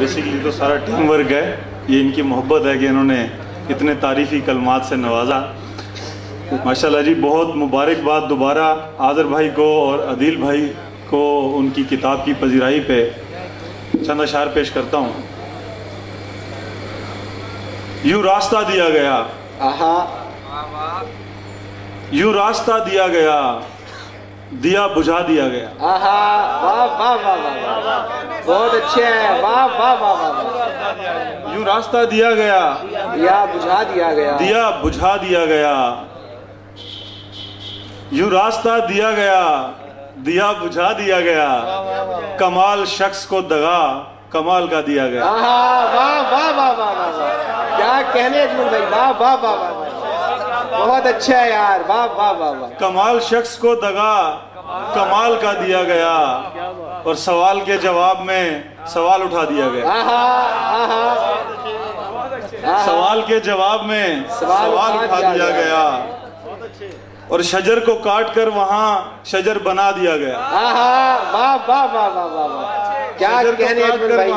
Basically تو سارا team work ہے، یہ ان کی محبت ہے کہ انہوں نے اتنے تعریفی کلمات سے نوازا۔ ماشاءاللہ جی، بہت مبارکباد دوبارہ عاذر بھائی کو اور عدیل بھائی کو ان کی کتاب کی پذیرائی پہ چند اشعار پیش کرتا ہوں۔ یوں راستہ دیا گیا، یوں راستہ دیا گیا، دیا بجھا دیا گیا۔ واہ واہ واہ واہ، بہت اچھے ہیں، واہ واہ واہ واہ۔ یوں راستہ دیا گیا، دیا بجھا دیا گیا، دیا بجھا دیا گیا، یوں راستہ دیا گیا، دیا بجھا دیا گیا، کمال شخص کو دغا کمال کا دیا گیا۔ واہ واہ واہ واہ واہ، کیا کہنے اجمل بھائی، واہ واہ واہ واہ، بہت اچھا ہے یار، واہ واہ واہ واہ۔ کمال شخص کو دغا کمال کا دیا گیا، اور سوال کے جواب میں سوال اٹھا دیا گیا۔ سوال کے جواب میں سوال اٹھا دیا گیا، اور شجر کو کاٹ کر وہاں شجر بنا دیا گیا۔ واہ واہ واہ واہ واہ، کیا کہنے اجمل بھائی،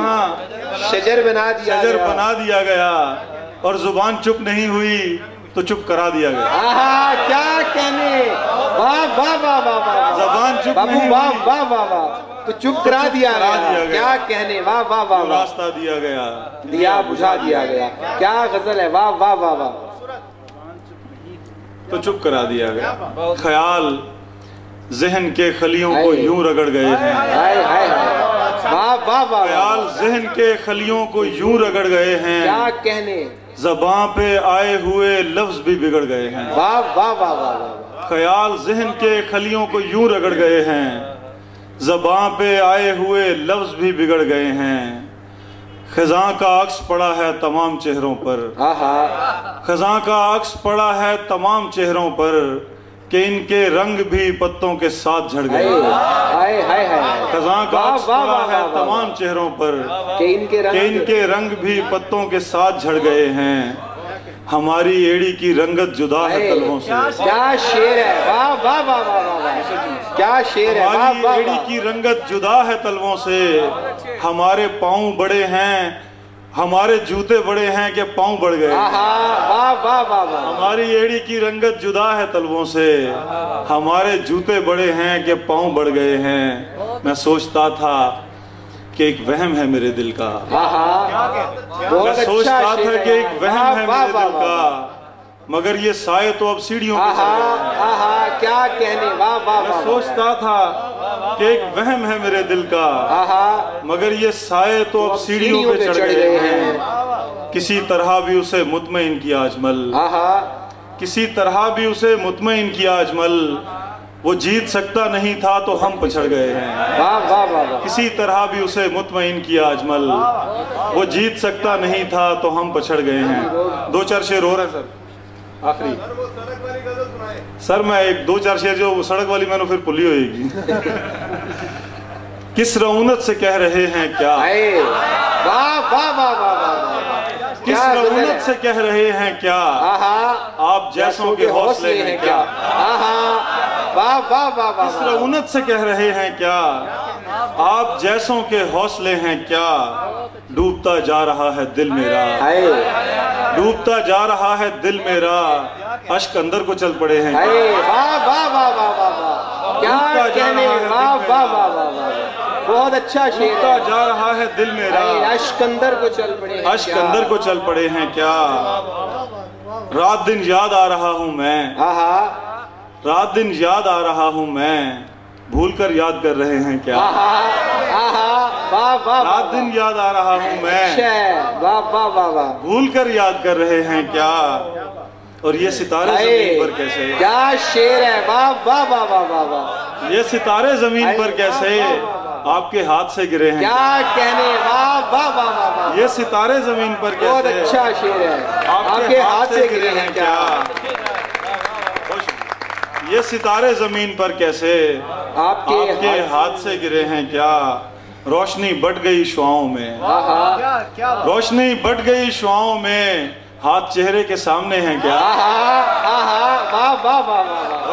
شجر بنا دیا شجر گیا، بنا دیا گیا، اور زبان چپ نہیں ہوئی تو چپ کرا دیا گیا۔ کیا کہنے، واہ واہ واہ واہ واہ، زبان چپ بابو نہیں واہ ہوئی واہ واہ واہ، تو چپ کرا دیا گیا، کیا کہنے، واہ واہ واہ واہ، راستہ دیا گیا، دیا بجھا دیا گیا، کیا غزل ہے، واہ واہ واہ واہ، تو چپ کرا دیا گیا۔ خیال ذہن کے خلیوں کو یوں رگڑ گئے ہیں، ہائے ہائے ہائے، واہ واہ واہ، خیال ذہن کے خلیوں کو یوں رگڑ گئے ہیں، کیا کہنے، زباں پہ آئے ہوئے لفظ بھی بگڑ گئے ہیں۔ واہ واہ واہ واہ، خیال ذہن کے خلیوں کو یوں رگڑ گئے ہیں، زباں پہ آئے ہوئے لفظ بھی بگڑ گئے ہیں، خزاں کا عکس پڑا ہے تمام چہروں پر، خزاں کا عکس پڑا ہے تمام چہروں پر، کہ ان کے رنگ بھی پتوں کے ساتھ جھڑ گئے ہیں۔ خزاں کا عکس پڑا ہے تمام چہروں پر، کہ ان کے رنگ بھی پتوں کے ساتھ جھڑ گئے ہیں، ہماری ایڑی کی رنگت جدا ہے تلووں سے۔ کیا شعر ہے، واہ واہ واہ واہ واہ، کیا شعر ہے، واہ ہماری واہ ایڑی کی رنگت جدا ہے تلووں سے، ہمارے پاؤں بڑے ہیں، ہمارے جوتے بڑے ہیں کہ پاؤں بڑھ گئے۔ واہ واہ واہ واہ، ہماری ایڑی کی رنگت جدا ہے تلووں سے، ہمارے جوتے بڑے ہیں کہ پاؤں بڑھ گئے ہیں، میں سوچتا تھا کہ ایک وہم ہے میرے دل کا، میں سوچتا تھا کہ ایک وہم ہے میرے دل کا، مگر یہ سائے تو اب سیڑھیوں پہ چڑھ گئے ہیں۔ کیا کہنے، واہ واہ میں واہ، سوچتا تھا کہ ایک وہم ہے میرے دل کا، مگر یہ سائے تو اب سیڑھیوں پہ چڑھ گئے ہیں، کسی طرح بھی اسے مطمئن کیا اجمل، کسی طرح بھی اسے مطمئن کیا اجمل، وہ جیت سکتا نہیں تھا تو ہم پچھڑ گئے ہیں۔ واہ واہ واہ، کسی طرح بھی اسے مطمئن کیا اجمل، وہ جیت سکتا نہیں تھا تو ہم پچھڑ گئے ہیں۔ دو چار شعر اور ہیں سر آخری، سر میں ایک دو چار شعر جو سڑک والی میں نے پھر پلی ہوئے گی۔ کس رعونت سے کہہ رہے ہیں کیا، واہ واہ واہ واہ، کس رعونت سے کہہ رہے ہیں کیا، آپ جیسوں کے حوصلے ہیں کیا، واہ واہ واہ، کس رعونت سے کہہ رہے ہیں کیا، آپ جیسوں کے حوصلے ہیں کیا، ڈوبتا جا رہا ہے دل میرا، ڈوبتا جا رہا ہے دل میرا، اشک اندر کو چل پڑے ہیں، واہ واہ واہ واہ، کیا کہنے، واہ واہ واہ واہ، بہت اچھا شعر، ڈوبتا جا رہا ہے دل میرا، اشک اندر کو چل پڑے ہیں، اشک اندر کو چل پڑے ہیں کیا، رات دن یاد آ رہا ہوں میں، رات دن یاد آ رہا ہوں میں، بھول کر یاد کر رہے ہیں کیا، رات دن یاد آ رہا ہوں میں، بھول کر یاد کر رہے ہیں کیا، اور یہ ستارے زمین پر کیسے، کیا شعر ہے، واہ واہ واہ واہ واہ، یہ ستارے زمین پر کیسے آپ کے ہاتھ سے گرے ہیں، کیا کہنے، واہ واہ واہ واہ، یہ ستارے زمین پر بہت کیسے اچھا شعر ہے، آپ کے ہاتھ سے گرے ہیں کیا، یہ ستارے زمین پر کیسے آپ کے ہاتھ سے گرے ہیں کیا، روشنی بڑھ گئی شعاؤں میں، روشنی بڑھ گئی شعاؤں میں، ہاتھ چہرے کے سامنے ہیں کیا،